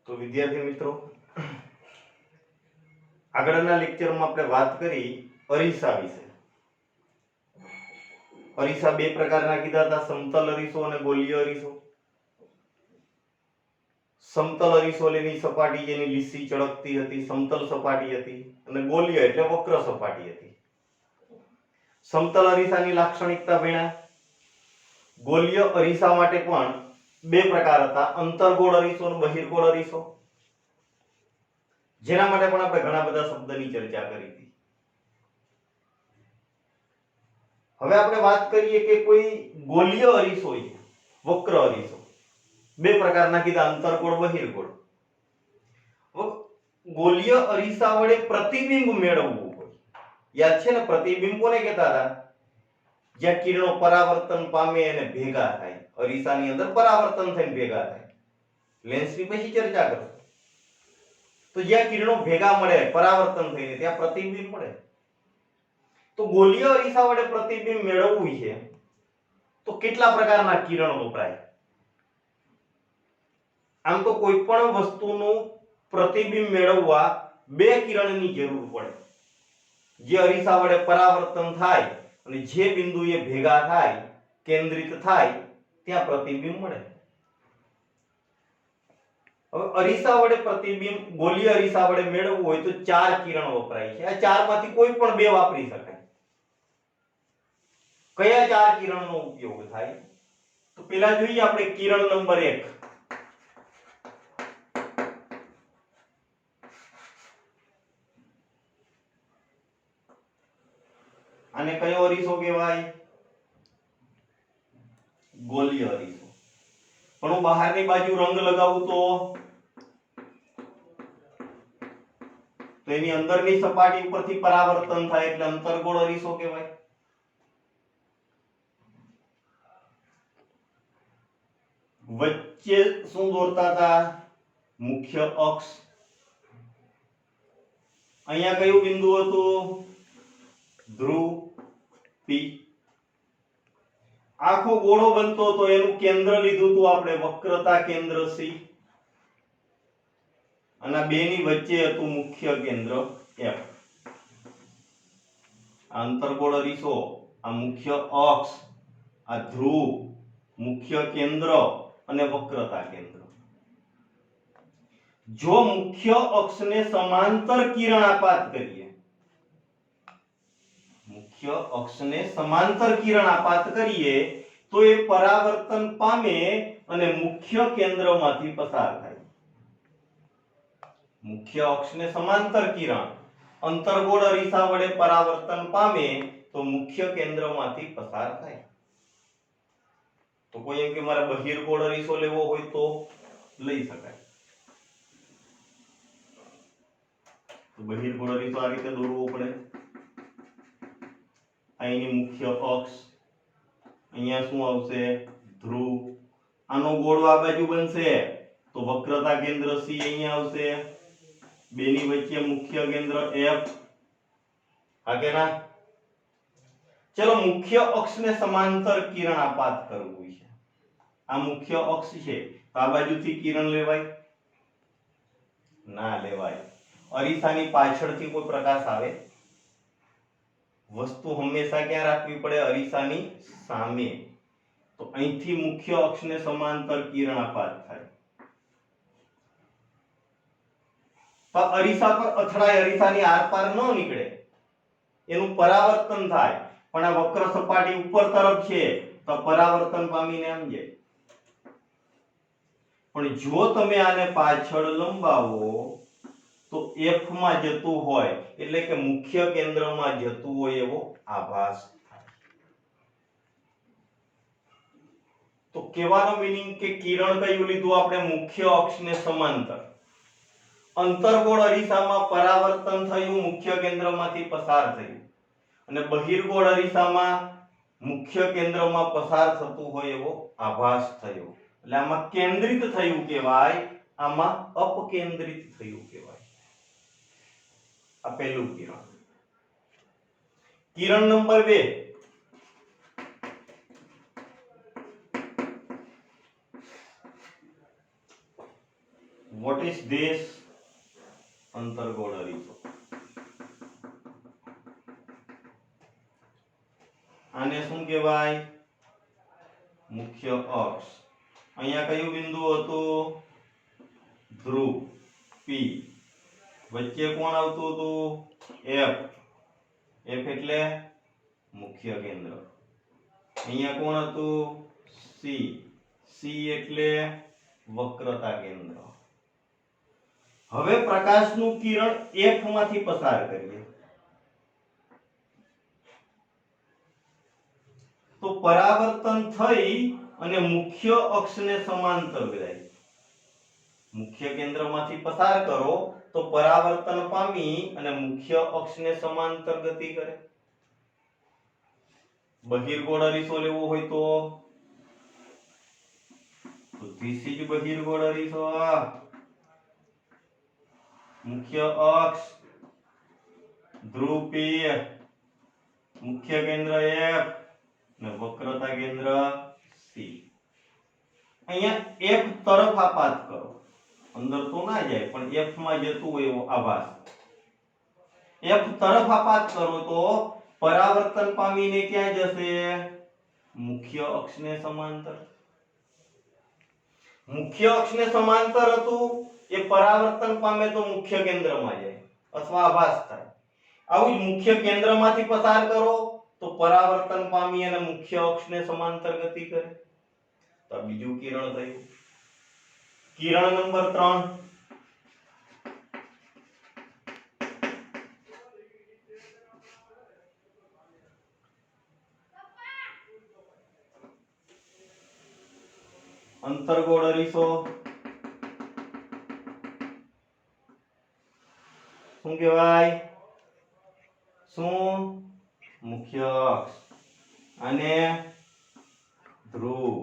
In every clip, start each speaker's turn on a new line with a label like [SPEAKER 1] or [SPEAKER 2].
[SPEAKER 1] તો વિદ્યાર્થી મિત્રો, આગળના લેક્ચરમાં આપણે વાત કરી અરીસા વિશે. અરીસા બે પ્રકારના કીધા હતા, સમતલ અરીસો અને ગોલીય અરીસો. સમતલ અરીસો એની સપાટી જેની લીસી ચળકતી હતી, સમતલ સપાટી હતી, અને ગોલીય એટલે વક્ર સપાટી હતી. સમતલ અરીસાની લાક્ષણિકતા ભણ્યા. ગોલીય અરીસા માટે પણ બે પ્રકાર હતા, અંતર્ગોળ અરીસો અને બહિર્ગોળ અરીસો. જેના માટે પણ આપણે ઘણા બધા શબ્દની ચર્ચા કરી હતી. હવે આપણે વાત કરીએ કે કોઈ ગોલીય અરીસો છે, વક્ર અરીસો. બે પ્રકારના કીધા, અંતર્ગોળ બહિર્ગોળ. ગોલીય અરીસા વડે પ્રતિબિંબ મેળવવું હોય. યાદ છે ને, પ્રતિબિંબ કોને કહેતા હતા? જ્યાં કિરણો પરાવર્તન પામે અને ભેગા થાય. અરીસાની અંદર પરાવર્તન થઈને ભેગા થાય. લેન્સની પછી ચર્ચા કરશું. તો જ્યાં કિરણો ભેગા મળે પરાવર્તન થઈને, ત્યાં પ્રતિબિંબ મળે. તો ગોલીય અરીસા વડે પ્રતિબિંબ મેળવવું છે તો કેટલા પ્રકારના કિરણ વપરાય? આમ તો કોઈ પણ વસ્તુનું પ્રતિબિંબ મેળવવા બે કિરણની જરૂર પડે. જે અરીસા વડે પરાવર્તન થાય અને જે બિંદુએ ભેગા થાય, કેન્દ્રિત થાય, ત્યાં પ્રતિબિંબ મળે. હવે અરીસા વડે પ્રતિબિંબ ગોલીય અરીસા વડે મેળવવું હોય તો ચાર કિરણ વપરાય છે. આ ચારમાંથી કોઈ પણ બે વાપરી શકાય. કયા ચાર કિરણનો ઉપયોગ થાય? તો પહેલા જોઈએ આપણે કિરણ નંબર 1. આને કયો અરીસો કહેવાય? ગોલીય અરીસો. પણ હું બહારની બાજુ રંગ લગાવું તો એની અંદરની સપાટી ઉપરથી પરાવર્તન થાય એટલે અંતર્ગોળ અરીસો કહેવાય. વચ્ચે શું દોરતા હતા? મુખ્ય અક્ષ. અહીંયા કયું બિંદુ હતું? ધ્રુવ P. આખો ગોળો બનતો તો એનું કેન્દ્ર લીધું હતું આપણે, વક્રતા કેન્દ્ર C. અને બે ની વચ્ચે હતું મુખ્ય કેન્દ્ર F. અંતર્ગોળ અરીસો, આ મુખ્ય અક્ષ, આ ધ્રુવ, મુખ્ય કેન્દ્ર અને વક્રતા કેન્દ્ર. જો મુખ્ય અક્ષને સમાંતર કિરણ આપાત કરીએ, મુખ્ય અક્ષને સમાંતર કિરણ આપાત કરીએ તો એ પરાવર્તન પામે અને મુખ્ય કેન્દ્રમાંથી પસાર થાય. મુખ્ય અક્ષને સમાંતર કિરણ અંતર્ગોળ અરીસા વડે પરાવર્તન પામે તો મુખ્ય કેન્દ્રમાંથી પસાર થાય. તો કોઈ એમ કે મારે બહિર્ગોળ અરીસો લેવો હોય તો લઈ શકાય. તો બહિર્ગોળ અરીસો આ રીતે દોરવો પડે. અહીંની મુખ્ય અક્ષ, અહીંયા શું આવશે? ધ્રુવ. આનો ગોળો આ બાજુ બનશે તો વક્રતા કેન્દ્ર C અહીંયા આવશે. બેની વચ્ચે મુખ્ય કેન્દ્ર F. હા કે ના? ચલો, મુખ્ય અક્ષને સમાંતર કિરણ આપાત કરવું છે. આ મુખ્ય અક્ષ છે તો આ બાજુથી કિરણ લેવાય? ના લેવાય. અરીસાની પાછળથી કોઈ પ્રકાશ આવે? વસ્તુ હંમેશા ક્યાં રાખવી પડે? અરીસાની સામે. તો અહીંથી મુખ્ય અક્ષને સમાંતર કિરણ આપાત થાય. તો અરીસા પર અથડાય, અરીસાની આરપાર ન નીકળે, એનું પરાવર્તન થાય. પણ આ વક્ર સપાટી ઉપર તરફ છે તો પરાવર્તન પામીને આમ જાય. પણ જો તમે આને પાછળ લંબાવો તો F માં જતું હોય, એટલે કે મુખ્ય કેન્દ્રમાં જતું હોય એવો આભાસ થાય. તો કહેવાનો મીનિંગ કે કિરણ કયું લીધું આપણે? મુખ્ય અક્ષને સમાંતર. અંતર્ગોળ અરીસામાં પરાવર્તન થયું, મુખ્ય કેન્દ્રમાંથી પસાર થયું. અને બહિર્ગોળ અરીસામાં મુખ્ય કેન્દ્રમાં પસાર થતું હોય એવો આભાસ થયો. એટલે આમાં કેન્દ્રિત થયું કહેવાય, આમાં અપકેન્દ્રિત થયું કહેવાય. આ પહેલું કિરણ. કિરણ નંબર 2. What is this? અંતર્ગોળ અરીસો. આને શું કહેવાય? મુખ્ય અક્ષ. અહીંયા કયું બિંદુ હતું? ધ્રુવ P. વચ્ચે કોણ આવતું હતું? F. F એટલે મુખ્ય કેન્દ્ર. અહીંયા કોણ હતું? C. C એટલે વક્રતા કેન્દ્ર. હવે પ્રકાશનું કિરણ F માંથી પસાર કરીએ તો પરાવર્તન થઈ અને મુખ્ય અક્ષને સમાંતર જાય. મુખ્ય કેન્દ્રમાંથી પસાર કરો તો પરાવર્તન પામી અને મુખ્ય અક્ષને સમાંતર ગતિ કરે. બહિર્ગોળ અરીસો લેવો હોય તો this is બહિર્ગોળ અરીસો. મુખ્ય અક્ષ ધ્રુવ P, મુખ્ય કેન્દ્ર F અને વક્રતા કેન્દ્ર C. અહીંયા F તરફ આપાત કરો, અંદર તો ના જાય પણ F માં જતું હોય એવો આભાસ. F તરફ આપાત કરો તો પરાવર્તન પામીને ક્યાં જશે? મુખ્ય અક્ષને સમાંતર. મુખ્ય અક્ષને સમાંતર હતું એ પરાવર્તન પામે તો મુખ્ય કેન્દ્રમાં જાય અથવા આભાસ થાય. આવું જ મુખ્ય કેન્દ્રમાંથી પસાર કરો તો પરાવર્તન પામી અને મુખ્ય અક્ષને સમાંતર ગતિ કરે. તો બીજું કિરણ થયું. કિરણ નંબર 3. અંતર્ગોળ અરીસો. શું કહેવાય? શું? મુખ્ય અક્ષ અને ધ્રુવ,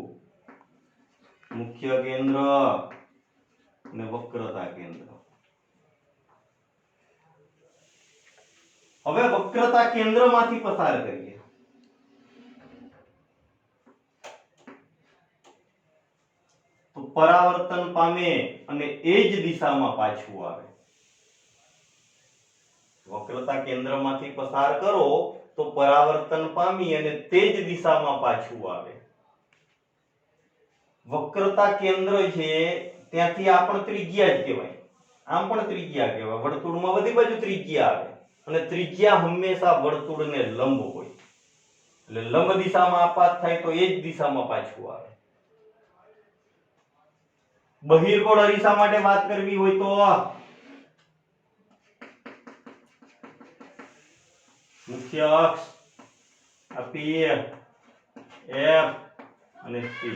[SPEAKER 1] મુખ્ય કેન્દ્ર અને વક્રતા કેન્દ્ર. હવે વક્રતા કેન્દ્રમાંથી પસાર કરીએ તો પરાવર્તન પામે અને એ જ દિશામાં પાછું આવે. વક્રતા કેન્દ્રમાંથી પસાર કરો તો પરાવર્તન પામી અને તે જ દિશામાં પાછું આવે. વક્રતા કેન્દ્ર છે ત્યાંથી આ પણ ત્રિજ્યા જ કહેવાય, આમ પણ ત્રિજ્યા કહેવાય. વર્તુળમાં બધી બાજુ ત્રિજ્યા આવે અને ત્રિજ્યા હંમેશા વર્તુળને લંબ હોય એટલે લંબ દિશામાં આપાત થાય તો એ જ દિશામાં પાછું આવે. બહિર્ગોળ અરીસા માટે વાત કરવી હોય તો મુખ્ય અક્ષ P, F અને C.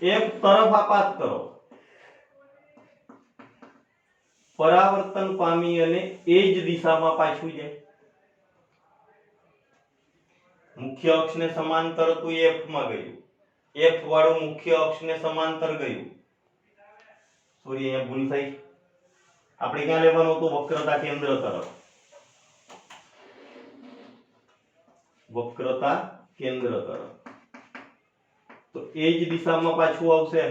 [SPEAKER 1] એક તરફ આપાત કરો, પરાવર્તન પામી અને એ જ દિશામાં પાછું જાય. મુખ્ય અક્ષને સમાંતર તો F માં ગયું, F વાળું મુખ્ય અક્ષને સમાંતર ગયું. સોરી અહીંયા ભૂલ થઈ. આપણે ક્યાં લેવાનું હતું? વક્રતા કેન્દ્ર તરફ. વક્રતા કેન્દ્ર તરફ તો એ જ દિશામાં પાછું આવશે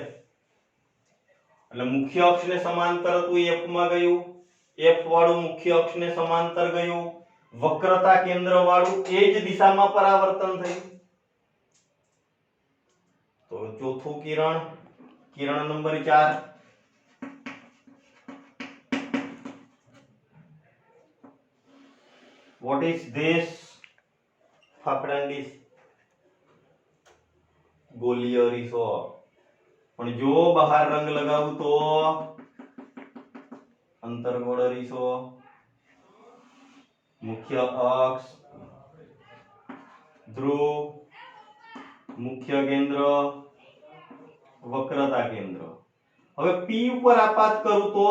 [SPEAKER 1] એટલે મુખ્ય અક્ષને સમાંતર હતું F માં ગયું, F વાળું મુખ્ય અક્ષને સમાંતર ગયું, વક્રતા કેન્દ્ર વાળું એ જ દિશામાં પરાવર્તન થયું. તો ચોથું કિરણ, કિરણ નંબર 4. what is this? ફાફડાંડી ગોલીય અરીસો. પણ જો બહાર રંગ લગાવું તો અંતર્ગોળ અરીસો, મુખ્ય અક્ષ ધ્રુવ, મુખ્ય કેન્દ્ર, વક્રતા કેન્દ્ર. હવે P ઉપર આપાત કરું તો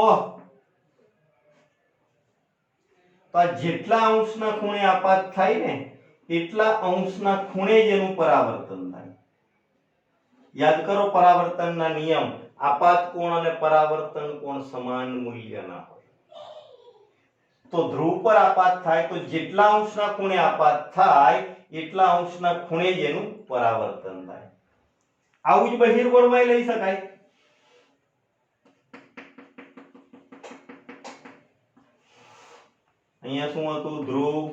[SPEAKER 1] આ જેટલા અંશના ખૂણે આપાત થાય ને એટલા અંશના ખૂણે જ એનું પરાવર્તન થાય. યાદ કરો પરાવર્તનના નિયમ. આપાત કોણ અને પરાવર્તન કોણ સમાન મૂલ્યના હોય. તો ધ્રુવ પર આપાત થાય તો જેટલા અંશના ખૂણે આપાત થાય એટલા અંશના ખૂણે જ એનું પરાવર્તન થાય. આવું જ બહિર્ગોળમાં લઈ શકાય. અહીંયા શું હતું? ધ્રુવ,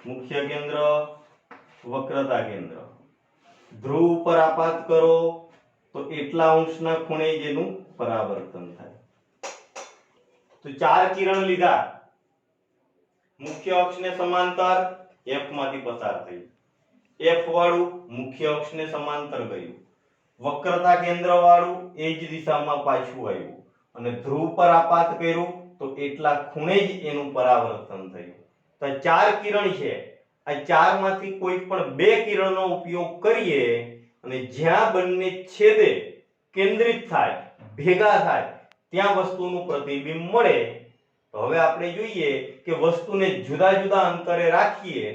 [SPEAKER 1] મુખ્ય કેન્દ્ર, વક્રતા કેન્દ્ર. ધ્રુવ ઉપર આપાત કરો તો એટલા અંશના ખૂણે જેનું પરાવર્તન થાય. તો ચાર કિરણ લીધા, મુખ્ય અક્ષને સમાંતર F માંથી પસાર થઈ, F વાળું મુખ્ય અક્ષને સમાંતર ગયું, વક્રતા કેન્દ્ર વાળું એ જ દિશામાં પાછું આવ્યું અને ધ્રુવ પર આપાત કર્યું તો એટલા ખૂણે જ એનું પરાવર્તન થયું. તો ચાર કિરણ છે, આ ચારમાંથી કોઈ પણ બે કિરણનો ઉપયોગ કરીએ અને જ્યાં બંને છેદે કેન્દ્રિત થાય, ભેગા થાય, ત્યાં વસ્તુનું પ્રતિબિંબ મળે. તો હવે આપણે જોઈએ કે વસ્તુને જુદા જુદા અંતરે રાખીએ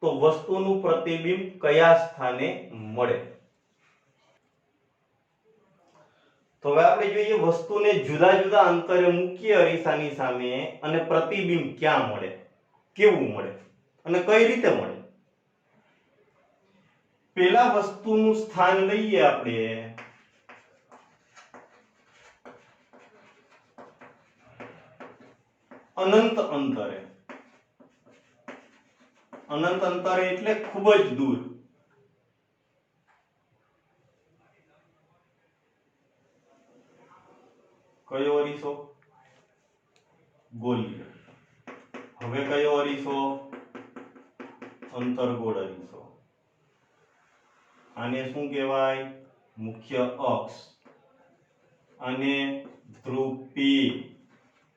[SPEAKER 1] તો વસ્તુનું પ્રતિબિંબ કયા સ્થાને મળે. તો હવે આપણે જોઈએ વસ્તુને જુદા જુદા અંતરે મૂકીએ અરીસાની સામે અને પ્રતિબિંબ ક્યાં મળે, કેવું મળે અને કઈ રીતે મળે. પેલા વસ્તુનું સ્થાન લઈએ આપણે અનંત અંતરે. અનંત અંતરે એટલે ખૂબ જ દૂર. કયો અરીસો? ગોલીય. હવે કયો અરીસો? અંતર્ગોળ અરીસો. આને શું કહેવાય? મુખ્ય અક્ષ. અને ધ્રુવ P,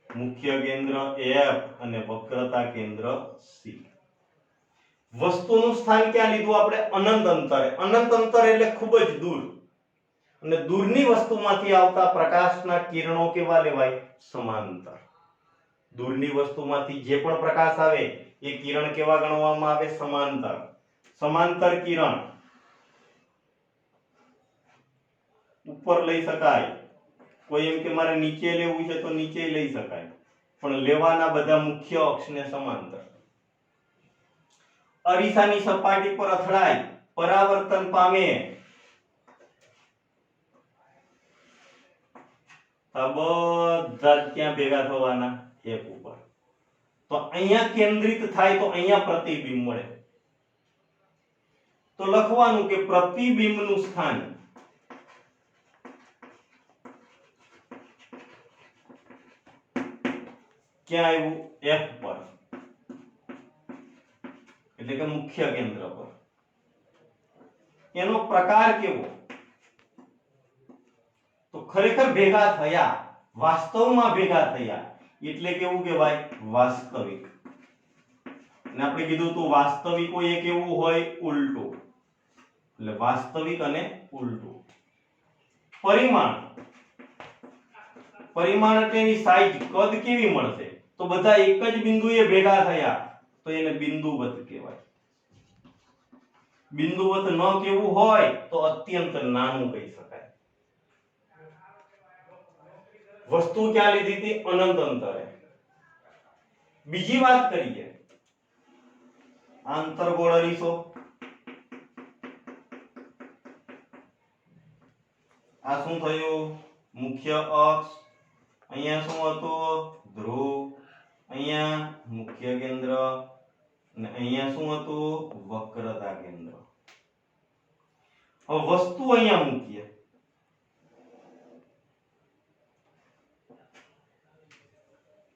[SPEAKER 1] મુખ્ય કેન્દ્ર F અને વક્રતા કેન્દ્ર C. વસ્તુનું સ્થાન ક્યાં લીધું આપણે? અનંત અંતરે. અનંત અંતર એટલે ખૂબ જ દૂર. અને દૂરની વસ્તુમાંથી આવતા પ્રકાશના કિરણો કેવા લેવાય? સમાંતર. દૂરની વસ્તુમાંથી જે પણ પ્રકાશ આવે એ કિરણ કેવા ગણવામાં આવે? સમાંતર. સમાંતર કિરણ ઉપર લઈ શકાય, કોઈ એમ કે મારે નીચે લેવું છે તો નીચે લઈ શકાય, પણ લેવાના બધા મુખ્ય અક્ષને સમાંતર. અરીસાની સપાટી પર અથડાય, પરાવર્તન પામે, આ બધા ત્યાં ભેગા થવાના એક ઉપર. તો અહીંયા કેન્દ્રિત થાય તો અહીંયા પ્રતિબિંબ મળે. તો લખવાનું કે પ્રતિબિંબનું સ્થાન ક્યાં આવ્યું? F પર, એટલે કે મુખ્ય કેન્દ્ર પર. એનો પ્રકાર કેવો? તો ખરેખર ભેગા થયા, વાસ્તવમાં ભેગા થયા એટલે કેવું કહેવાય? વાસ્તવિક. અને આપણે કીધું તો વાસ્તવિકો એ કેવું હોય? ઉલટું. એટલે વાસ્તવિક અને ઉલટું. પરિમાણ. પરિમાણ એટલે એની સાઈઝ, કદ કેવી મળશે? તો બધા એક જ બિંદુએ ભેગા થયા તો એને બિંદુવત કહેવાય. બિંદુવત ન કેવું હોય તો અત્યંત નાનું કહી શકાય. વસ્તુ ક્યાં લીધી હતી? અનંત અંતરે. બીજી વાત કરીએ, આંતરગોળ અરીસો. આ શું થયું? મુખ્ય અક્ષ. અહીંયા શું હતું? ધ્રુવ. અહીંયા મુખ્ય કેન્દ્ર અને અહીંયા શું હતું? વક્રતા કેન્દ્ર. હવે વસ્તુ અહીંયા મૂકીએ.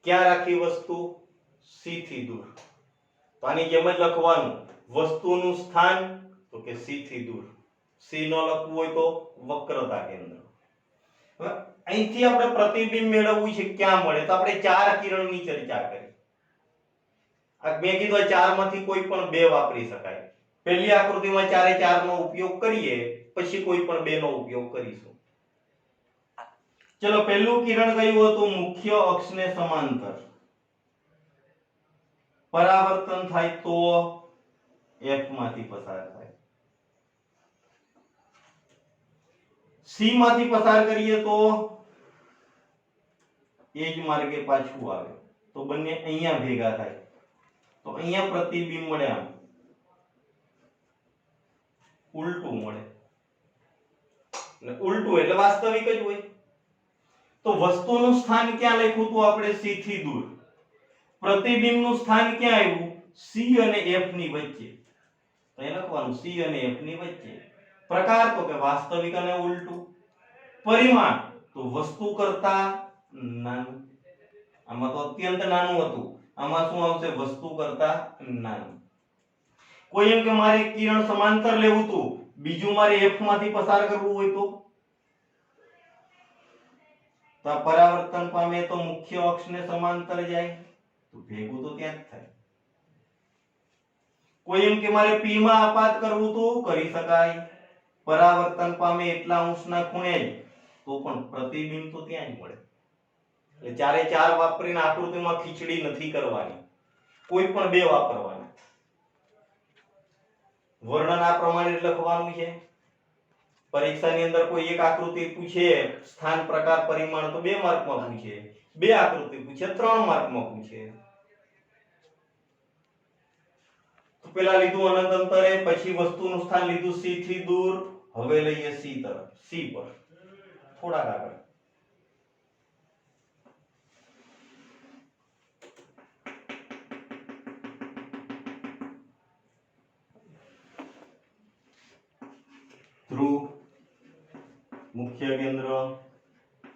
[SPEAKER 1] ક્યાં રાખી વસ્તુ? C થી દૂર. તો આની જેમ જ લખવાનું, વસ્તુનું સ્થાન તો કે C થી દૂર. C ન લખવું હોય તો વક્રતા કેન્દ્ર. હવે અહીંથી આપણે પ્રતિબિંબ મેળવવું છે, ક્યાં મળે? તો આપણે ચાર કિરણની ચર્ચા કરી. આ મેં કીધું ચારમાંથી કોઈ પણ બે વાપરી શકાય. પહેલી આકૃતિમાં ચારે ચારનો ઉપયોગ કરીએ, પછી કોઈ પણ બેનો ઉપયોગ કરીશું. ચલો, પહેલું કિરણ કયું હતું? મુખ્ય અક્ષને સમાંતર. પરાવર્તન થાય તો F માંથી પસાર થાય. C માંથી પસાર કરીએ તો એ જ માર્ગે પાછું આવે. તો બંને અહીંયા ભેગા થાય તો અહીંયા પ્રતિબિંબ મળે. આમ ઉલટું મળે. અને ઉલટું એટલે વાસ્તવિક જ હોય. તો વસ્તુનું સ્થાન ક્યાં લખ્યું હતું આપણે? C થી દૂર. પ્રતિબિંબનું સ્થાન ક્યાં આવ્યું? C અને F ની વચ્ચે. તો એ લખવાનું C અને F ની વચ્ચે. પ્રકાર તો કે વાસ્તવિક અને ઉલટું. પરિમાણ તો વસ્તુ કરતા નાનું. આમાં તો અત્યંત નાનું હતું, આમાં શું આવશે? વસ્તુ કરતા નાનું. કોઈ એમ કે મારે કિરણ સમાંતર લેવું હતું, બીજું મારે F માંથી પસાર કરવું હોય તો આ પરાવર્તન પામે તો મુખ્ય અક્ષને સમાંતર જાય, તો ભેગું તો ત્યાં જ થાય. કોઈ એમ કે મારે P માં આપાત કરવું તો કરી શકાય, પરાવર્તન પામે એટલા અંશના ખૂણે જ, તો પણ પ્રતિબિંબ તો ત્યાં જ મળે. એટલે ચારે ચાર વાપરીને આકૃતિમાં ખીચડી નથી કરવાની, કોઈ પણ બે વાપરવાના. વર્ણન આ પ્રમાણે લખવાનું છે. પરીક્ષાની અંદર કોઈ એક આકૃતિ પૂછે, સ્થાન પ્રકાર પરિમાણ, તો 2 માર્કમાં પૂછે. બે આકૃતિ પૂછે 3 માર્કમાં પૂછે. તો પેલા લીધું અનંત અંતરે, પછી વસ્તુનું સ્થાન લીધું C થી દૂર. હવે લઈએ C તરફ, C પર થોડા આગળ. ધ્રુવ, મુખ્ય કેન્દ્ર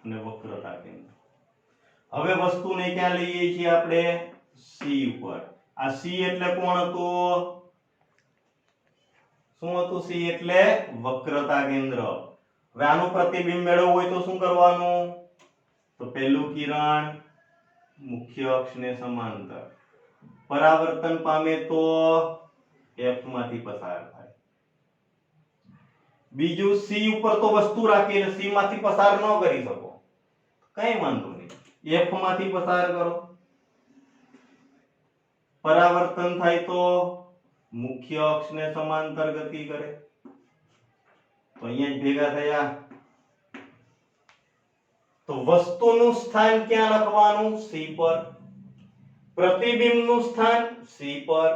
[SPEAKER 1] અને વક્રતા કેન્દ્ર. હવે વસ્તુને ક્યાં લઈએ છીએ આપણે? C ઉપર. આ C એટલે કોણ હતું? શું હતું? C એટલે વક્રતા કેન્દ્ર. હવે આનું પ્રતિબિંબ મેળવવું હોય તો શું કરવાનું? તો પહેલું કિરણ મુખ્ય અક્ષને સમાંતર, પરાવર્તન પામે તો F માંથી પસાર થાય. બીજું C ઉપર તો વસ્તુ રાખીને C માંથી પસાર ન કરી શકો, કઈ વાંધો નહીં, F માંથી પસાર કરો. પરાવર્તન થાય તો મુખ્ય અક્ષને સમાંતર ગતિ કરે, તો અહીંયા જ ભેગા થયા. તો વસ્તુનું સ્થાન ક્યાં લખવાનું? C પર. પ્રતિબિંબનું સ્થાન C પર.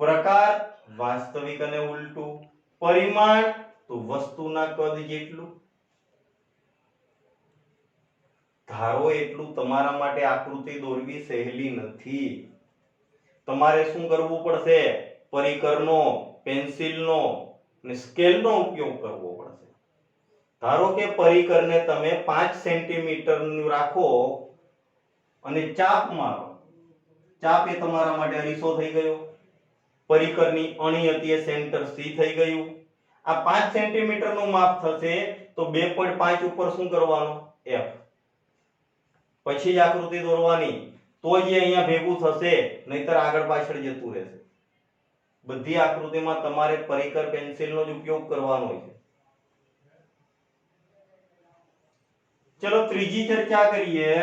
[SPEAKER 1] પ્રકાર વાસ્તવિક અને ઉલટું. પરિમાણ તો વસ્તુના કદ જેટલું. ધારો એટલું તમારા માટે આકૃતિ દોરવી સહેલી નથી. તમારે શું કરવું પડશે? પરિકરનો, પેન્સિલનો અને સ્કેલનો ઉપયોગ કરવો પડશે. ધારો કે પરિકરને તમે 5 સેન્ટીમીટર નું રાખો અને ચાપ મારો. ચાપ એ તમારા માટે અરીસો થઈ ગયો. પરિકરની અણી હતી એ સેન્ટર C થઈ ગયું. આ 5 સેન્ટીમીટર નું માપ થશે તો 2.5 ઉપર શું કરવાનું? F. પછી જ આકૃતિ દોરવાની, તો જ અહીંયા ભેગું થશે, નહીતર આગળ પાછળ જતું રહેશે. બધી આકૃતિમાં તમારે પરિકર પેન્સિલનો જ ઉપયોગ કરવાનો છે. ચલો ત્રીજી ચર્ચા કરીએ.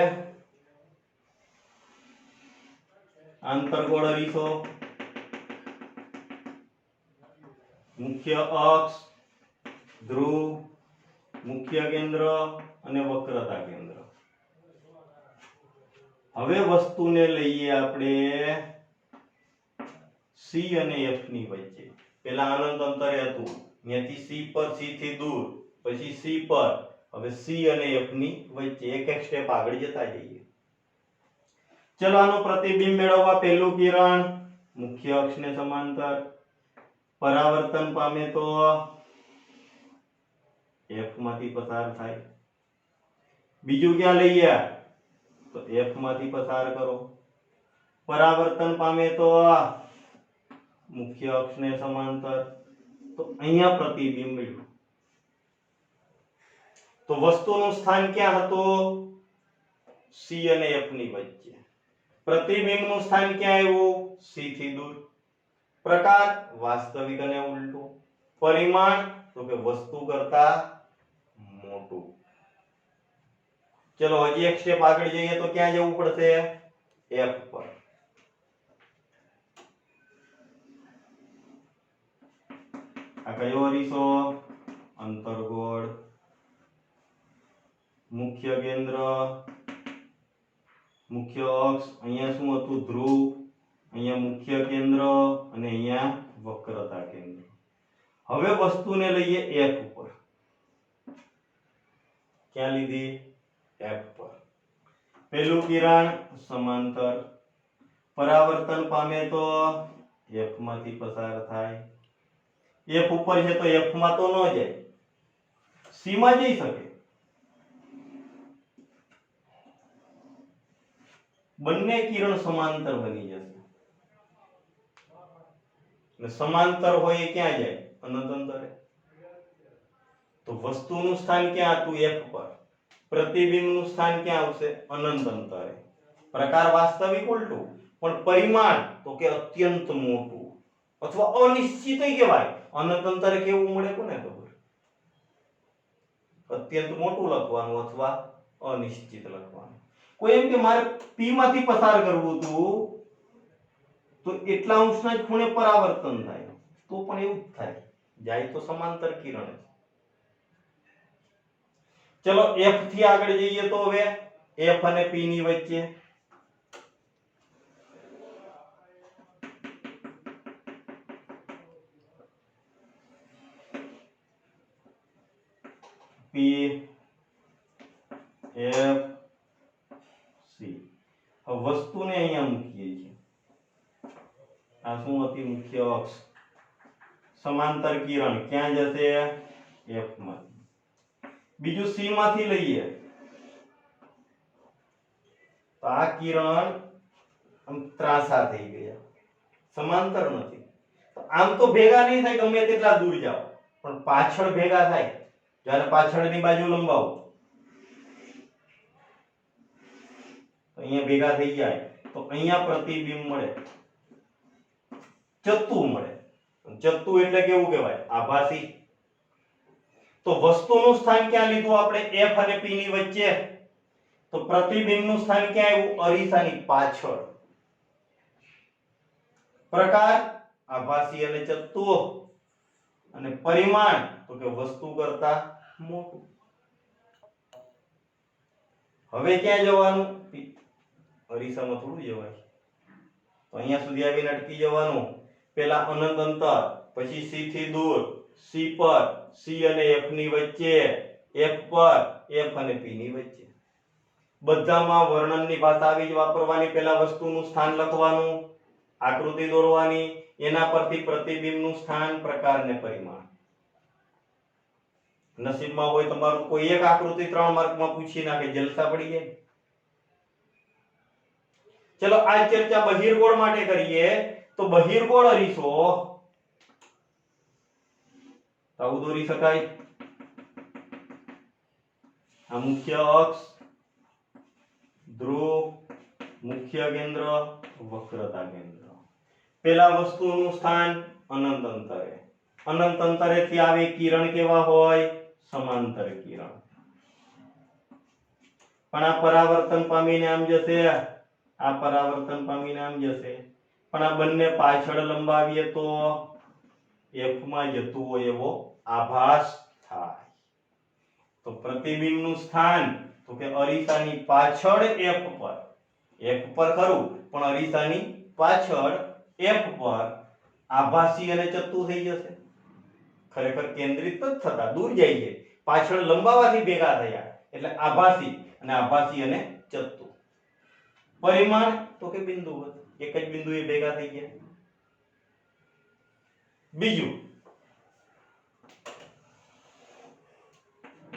[SPEAKER 1] આંતરગોળ અરીસો, મુખ્ય અક્ષ, ધ્રુવ, મુખ્ય કેન્દ્ર અને વક્રતા કેન્દ્ર. હવે વસ્તુને લઈએ આપણે C અને F ની વચ્ચે. પેલા અનંત અંતરે હતું, ત્યાંથી C પર, C થી દૂર, પછી C પર. હવે C અને F ની વચ્ચે એક એક સ્ટેપ આગળ જતા જઈએ. ચલો આનું પ્રતિબિંબ મેળવવા પહેલું કિરણ મુખ્ય અક્ષને સમાંતર, પરાવર્તન પામે તો F માંથી પસાર થાય. બીજું ક્યાં લઈએ? તો F માંથી પસાર કરો. પરાવર્તન પામે તો મુખ્ય અક્ષને સમાંતર, તો અહીંયા પ્રતિબિંબ મળ્યું. તો વસ્તુનું સ્થાન ક્યાં હતું? C અને F ની વચ્ચે. પ્રતિબિંબનું સ્થાન ક્યાં આવ્યું? C થી દૂર. પ્રકાર વાસ્તવિક અને ઉલટું. પરિમાણ તો કે વસ્તુ કરતા મોટું. ચલો હજી એક સ્ટેપ આગળ જઈએ તો ક્યાં જવું પડશે? F પર. આ કયો અરીસો? અંતર્ગોળ. મુખ્ય કેન્દ્ર, મુખ્ય અક્ષ, અહીંયા શું હતું? ધ્રુવ, અહીંયા મુખ્ય કેન્દ્ર અને અહીંયા વક્રતા કેન્દ્ર. હવે વસ્તુને લઈએ F ઉપર. ક્યાં લીધી? F પર. પહેલું કિરણ સમાંતર, પરાવર્તન પામે તો f માંથી પસાર થાય, f ઉપર છે તો f માં તો ન જાય, c માં જઈ શકે, બંને કિરણ સમાંતર બની જશે, અને સમાંતર હોય એ ક્યાં જાય? અનંત અંતરે. તો વસ્તુનું સ્થાન ક્યાં હતું? f પર. પ્રતિબિંબનું સ્થાન ક્યાં આવશે? અનંત અંતરે. પ્રકાર વાસ્તવિક ઉલટું, પણ પરિમાણ તો કે અત્યંત મોટું અથવા અનિશ્ચિત કહેવાય. અનંત અંતરે કેવું મળે કોને ખબર? અત્યંત મોટું લખવાનું અથવા અનિશ્ચિત લખવાનું. કોઈ એમ કે મારે p માંથી પસાર કરવું હતું તો એટલા અંશના જ ખૂણે પરાવર્તન થાય, તો પણ એવું જ થાય, જાય તો સમાંતર કિરણ છે. ચલો f થી આગળ જઈએ તો હવે f અને p ની વચ્ચે p f c. હવે વસ્તુને અહીંયા મૂકીએ છીએ. આ શું હતી? મુખ્ય અક્ષ. સમાંતર કિરણ ક્યાં જશે? f માં. બીજું c માંથી લઈએ તો આ કિરણ આમ ત્રાંસા થઈ ગયા, સમાંતર નથી. તો આમ તો ભેગા નહીં થાય ગમે તેટલા દૂર જાઓ, પણ પાછળ ભેગા થાય. જ્યારે પાછળની બાજુ લંબાવો તો અહીંયા ભેગા થઈ જાય, તો અહીંયા પ્રતિબિંબ મળે, ચત્તુ મળે. ચત્તુ એટલે કેવું કહેવાય? આભાસી. તો વસ્તુનું સ્થાન ક્યાં લીધું આપણે? f અને p ની વચ્ચે. તો પ્રતિબિંબનું સ્થાન ક્યાં આવ્યું? અરીસાની પાછળ. પ્રકાર આભાસી અને ચત્તુ, અને પરિમાણ તો કે વસ્તુ કરતા મોટું. હવે ક્યાં જવાનું? અરીસામાં થોડું જવાય, તો અહીંયા સુધી આવીને અટકી જવાનું. પહેલા અનંત અંતર, પછી c થી દૂર, c પર, c અને f ની વચ્ચે, f પર, f અને p ની વચ્ચે. બધામાં વર્ણનની ભાષા આવી જ વાપરવાની. પહેલા વસ્તુનું સ્થાન લખવાનું, આકૃતિ દોરવાની, એના પરથી પ્રતિબિંબનું સ્થાન, પ્રકાર ને પરિમાણ. નસીબમાં હોય તમારું કોઈ એક આકૃતિ 3 માર્કમાં પૂછી નાખે, જલસા પડી જાય. ચલો આ ચર્ચા બહિર્ગોળ માટે કરીએ. તો બહિર્ગોળ અરીસો આવું દોરી શકાય. આ મુખ્ય અક્ષ, ધ્રુવ, મુખ્ય કેન્દ્ર, વક્રતા કેન્દ્ર. પેલા વસ્તુનું સ્થાન અનંત અંતરે. અનંત અંતરેથી આવે કિરણ કેવા હોય? સમાંતર કિરણ. પણ આ પરાવર્તન પામીને આમ જશે, આ પરાવર્તન પામીને આમ જશે, પણ આ બંને પાછળ લંબાવીએ તો f માં જતું હોય એવો આભાસ થાય. તો પ્રતિબિંબનું સ્થાન તો કે અરીસાની પાછળ f પર. f પર ખરું, પણ અરીસાની પાછળ f પર આભાસી અને ચત્તુ થઈ જશે. ખરેખર કેન્દ્રિત જ થતા દૂર જાય છે, પાછળ લંબાવાથી ભેગા થયા એટલે આભાસી, અને આભાસી અને ચત્તુ. પરિમાણ તો કે બિંદુવત, એક જ બિંદુએ ભેગા થઈ ગયા. બીજું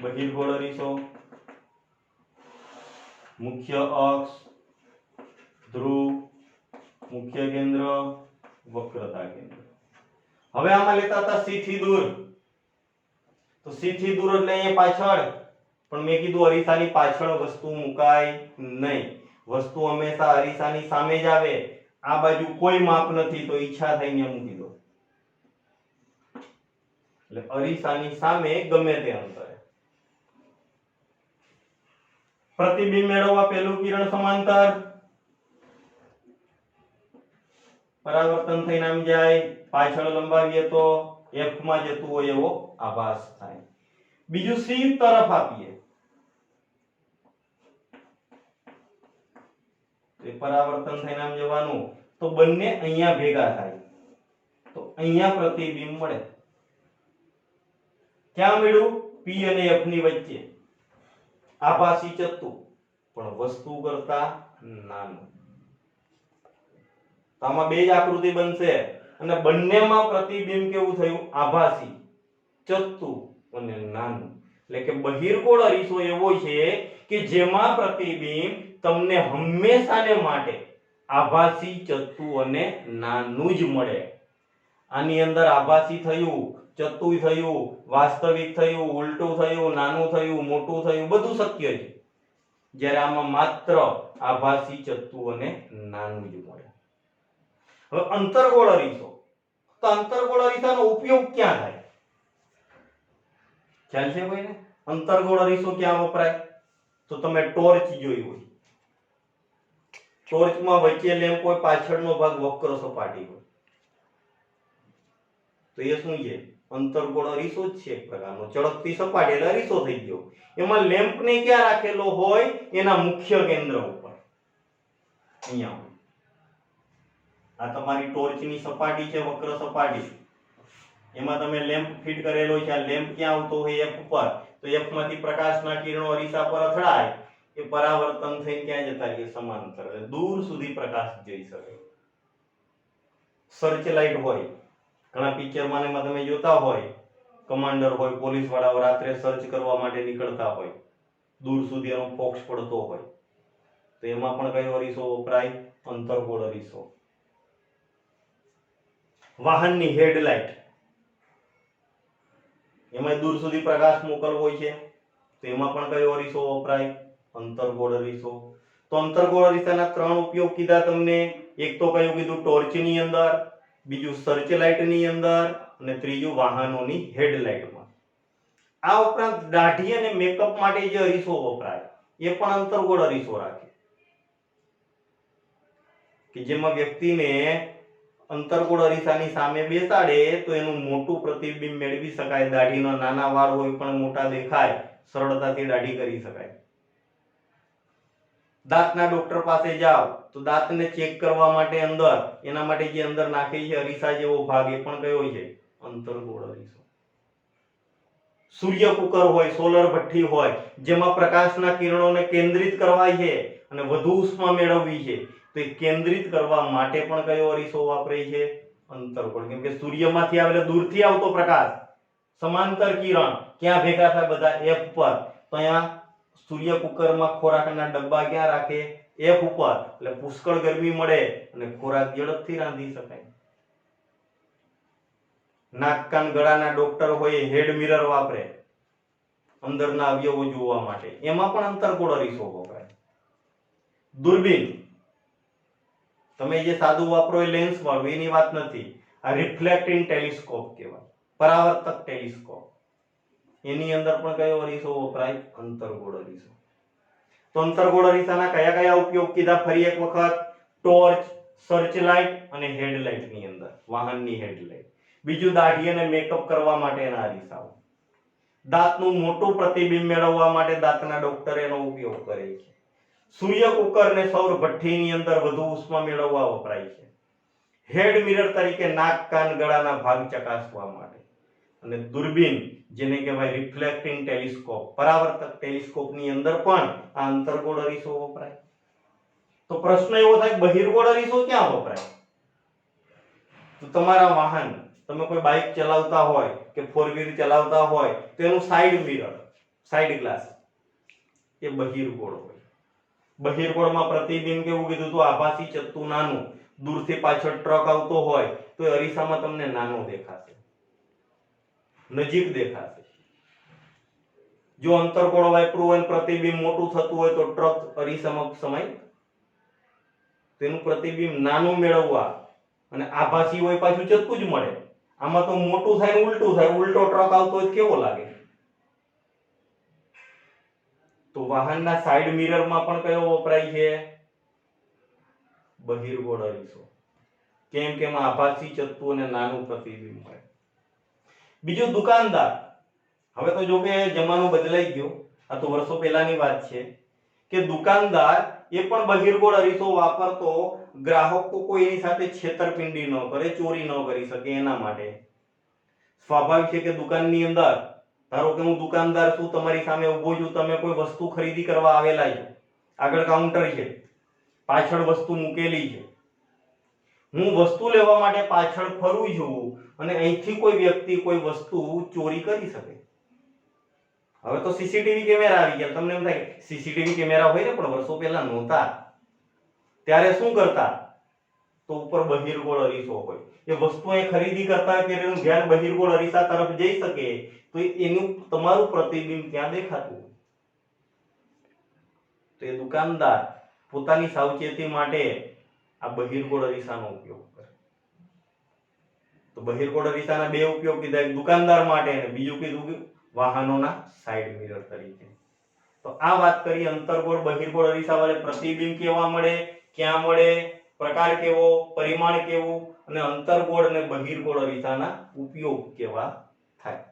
[SPEAKER 1] બહિર્ગોળ અરીસો, મુખ્ય અક્ષ, ધ્રુવ, મુખ્ય કેન્દ્ર, વક્રતા કેન્દ્ર. હવે આમાં લેતા હતા c થી દૂર, તો c થી દૂર એટલે અહીંયા પાછળ. પણ મેં કીધું અરીસાની પાછળ વસ્તુ મુકાય નહીં, વસ્તુ હંમેશા અરીસાની સામે જ આવે. આ બાજુ કોઈ માપ નથી તો ઈચ્છા થઈને મૂકી દો, એટલે અરીસાની સામે ગમે તે અંતરે. પ્રતિબિંબ મેળવવા પહેલું કિરણ સમાંતર, પરાવર્તન થઈને આમ જાય, પાછળ લંબાવીએ તો f માં જતું હોય એવો આભાસ થાય. બીજું c તરફ આપીએ તો પરાવર્તન થઈને આમ જવાનું, તો બંને અહીંયા ભેગા થાય, તો અહીંયા પ્રતિબિંબ મળે. ક્યાં મળ્યું? p અને f ની વચ્ચે. આભાસી ચત્તુ, પણ વસ્તુ કરતા નાનું. તો આમાં બે જ આકૃતિ બનશે અને બંનેમાં પ્રતિબિંબ કેવું થયું? આભાસી, ચત્તુ અને નાનું. એટલે કે બહિર્ગોળ અરીસો એવો છે કે જેમાં પ્રતિબિંબ તમને હંમેશાને માટે આભાસી, ચત્તુ અને નાનું જ મળે. આની અંદર આભાસી થયું, ચત્તુ થયું, વાસ્તવિક થયું, ઉલટું થયું, નાનું થયું, મોટું થયું, બધું શક્ય છે. જ્યારે આમાં માત્ર આભાસી, ચત્તુ અને નાનું જ મળે. હવે અંતર્ગોળ અરીસો, તો અંતર્ગોળ અરીસાનો ઉપયોગ ક્યાં થાય? ખ્યાલ છે કોઈને? અંતર્ગોળ અરીસો ક્યાં વપરાય? તો તમે ટોર્ચ જોઈ હોય, ટોર્ચમાં વચ્ચે લેમ્પ હોય, પાછળનો ભાગ વક્ર સપાટી હોય, તો એ શું છે? અંતર્ગોળ અરીસો જ છે એક પ્રકારનો. ચળકતી સપાટી એટલે અરીસો થઈ ગયો. એમાં લેમ્પ ને ક્યાં રાખેલો હોય? એના મુખ્ય કેન્દ્ર ઉપર, અહીંયા હોય. આ તમારી ટોર્ચની સપાટી છે, વક્ર સપાટી. એમાં તમે લેમ્પ ફિટ કરેલો છે. આ લેમ્પ ક્યાં આવતો હોય? એફ ઉપર. તો એફ માંથી પ્રકાશના કિરણો અરીસા પર અથડાય, એ પરાવર્તન થઈને ક્યાં જતા રહે? સમાંતર, એટલે દૂર સુધી પ્રકાશ જઈ શકે. સર્ચ લાઇટ હોય, ઘણા પિક્ચરમાં એમાં તમે જોતા હોય, કમાન્ડર હોય, પોલીસ વાળાઓ રાત્રે સર્ચ કરવા માટે નીકળતા હોય, દૂર સુધી એનો ફોકસ પડતો હોય, તો એમાં પણ કયો અરીસો વપરાય? અંતર્ગોળ અરીસો. વાહનની હેડલાઇટ, એમાં દૂર સુધી પ્રકાશ મોકલવો છે, તો એમાં પણ કયો અરીસો વપરાય? અંતર્ગોળ અરીસો. તો અંતર્ગોળ અરીસાના ત્રણ ઉપયોગ કીધા તમને. એક તો કયું કીધું? ટોર્ચની અંદર, બીજું સર્ચ લાઇટની અંદર, અને ત્રીજું વાહનોની હેડલાઇટમાં. આ ઉપરાંત દાઢી અને મેકઅપ માટે જે અરીસો વપરાય એ પણ અંતર્ગોળ અરીસો રાખે, કે જેમાં વ્યક્તિને અંતર્ગોળ અરીસાની સામે બેસાડે તો એનું મોટું પ્રતિબિંબ મેળવી શકાય. દાઢીના નાના વાળ હોય પણ મોટા દેખાય, સરળતાથી દાઢી કરી શકાય. દાંતના ડોક્ટર પાસે જાઓ તો દાંતને ચેક કરવા માટે અંદર, એના માટે જે અંદર નાખે છે અરીસા જેવો ભાગ, એ પણ કયો છે? અંતર્ગોળ અરીસો. સૂર્ય કુકર હોય, સોલર ભઠ્ઠી હોય, જેમાં પ્રકાશના કિરણોને કેન્દ્રિત કરવા છે અને વધુ ઉષ્મા મેળવવી છે, તો એ કેન્દ્રિત કરવા માટે પણ કયો અરીસો વાપરે છે? અંતર્ગોળ. કેમ કે સૂર્યમાંથી આવેલો દૂરથી આવતો પ્રકાશ, સમાંતર કિરણ ક્યાં ભેગા થાય? બધા એફ પર. તો અહીંયા સૂર્ય કુકરમાં ખોરાકના ડબ્બા ક્યાં રાખે? એફ ઉપર. એટલે પુષ્કળ ગરમી મળે અને ખોરાક ઝડપથી રાંધી શકાય. નાક કાન ગળાના ડોક્ટર હોય, હેડ મિરર વાપરે અંદરના અવયવો જોવા માટે, એમાં પણ અંતર્ગોળ અરીસો વપરાય. દૂરબીન તમે જે સાદું વાપરો એ લેન્સ વાળું, એની વાત નથી. આ રિફ્લેક્ટિંગ ટેલિસ્કોપ કહેવાય, પરાવર્તક ટેલિસ્કોપ. એની અંદર પણ કયો અરીસો વપરાય? અંતર્ગોળ અરીસો. તો અંતર્ગોળ અરીસાના કયા કયા ઉપયોગ કીધા? ફરી એક વખત. ટોર્ચ, સર્ચ લાઇટ અને હેડલાઇટ ની અંદર, વાહનની હેડલાઇટ. બીજું દાઢી અને મેકઅપ કરવા માટેના અરીસાઓ. દાંતનું મોટું પ્રતિબિંબ મેળવવા માટે દાંતના ડોક્ટર એનો ઉપયોગ કરે છે. સૂર્ય કુકર ને સૌર ભઠ્ઠીની અંદર વધુ ઉષ્મા મેળવવા વપરાય છે. હેડ મિરર તરીકે નાક કાન ગળાના ભાગ ચકાસવા માટે. અને દૂરબીન જેને કહેવાય રિફ્લેક્ટિંગ ટેલિસ્કોપ, પરાવર્તક ટેલિસ્કોપની અંદર પણ આ અંતર્ગોળ અરીસો વપરાય. તો પ્રશ્ન એવો થાય કે બહિર્ગોળ અરીસો ક્યાં વપરાય? તો તમારા વાહન, તમે કોઈ બાઇક ચલાવતા હોય કે ફોર વ્હીલ ચલાવતા હોય તો એનું સાઈડ મિરર, સાઈડ ગ્લાસ, એ બહિર્ગોળ હોય. બહિર્ગોળમાં પ્રતિબિંબ કેવું કીધું? તો આભાસી, ચત્તુ, નાનું. દૂરથી પાછળ ટ્રક આવતો હોય તો એ અરીસામાં તમને નાનો દેખાશે, નજીક દેખાશે. જો અંતર્ગોળ વાપરવું હોય, પ્રતિબિંબ મોટું થતું હોય તો ટ્રક અરીસામાં સમાય, તેનું પ્રતિબિંબ નાનું મેળવવા, અને આભાસી હોય પાછું ચત્તુ જ મળે. આમાં તો મોટું થાય ને ઉલટું થાય. ઉલટો ટ્રક આવતો હોય કેવો લાગે? તો વાહનના સાઈડ મિરરમાં પણ કયો વપરાય છે? બહિર્ગોળ અરીસો. કેમ કે એમાં આભાસી, ચત્તુ અને નાનું પ્રતિબિંબ હોય. બીજું દુકાનદાર. હવે તો જો કે જમાનો બદલાઈ ગયો, આ તો વર્ષો પહેલાની વાત છે, કે દુકાનદાર એ પણ બહિર્ગોળ અરીસો વાપરતો, ગ્રાહકો કોઈ એની સાથે છેતરપિંડી ન કરે, ચોરી ન કરી શકે એના માટે. સ્વાભાવિક છે કે દુકાનની અંદર, ધારો કે હું દુકાનદાર છું, તમારી સામે ઊભો છું, તમે કોઈ વસ્તુ ખરીદી કરવા આવેલા છો, આગળ કાઉન્ટર છે, પાછળ વસ્તુ મૂકેલી છે, હું વસ્તુ લેવા માટે પાછળ ફરું છું અને અહીંથી કોઈ વ્યક્તિ કોઈ વસ્તુ ચોરી કરી શકે. હવે તો સીસીટીવી કેમેરા આવી ગયા. તમને એમ થાય કે સીસીટીવી કેમેરા હોય ને, પણ વર્ષો પહેલા નહોતા. ત્યારે શું કરતા? તો ઉપર બહિર્ગોળ અરીસો હોય. એ વસ્તુ એ ખરીદી કરતા હોય ત્યારે એનું ધ્યાન બહિર્ગોળ અરીસા તરફ જઈ શકે, તો એનું તમારું પ્રતિબિંબ ત્યાં દેખાતું હોય. તો એ દુકાનદાર પોતાની સાવચેતી માટે આ બહિર્ગોળ અરીસાનો ઉપયોગ કરે. તો બહિર્ગોળ અરીસાના બે ઉપયોગ કીધા, એક દુકાનદાર માટે અને બીજું કીધું વાહનોના સાઇડ મિરર તરીકે. તો આ વાત કરી અંતર્ગોળ બહિર્ગોળ અરીસા વડે પ્રતિબિંબ કેવા મળે, ક્યાં મળે, પ્રકાર કેવો, પરિમાણ કેવું, અને અંતર્ગોળ અને બહિર્ગોળ અરીસાના ઉપયોગ કેવા થાય.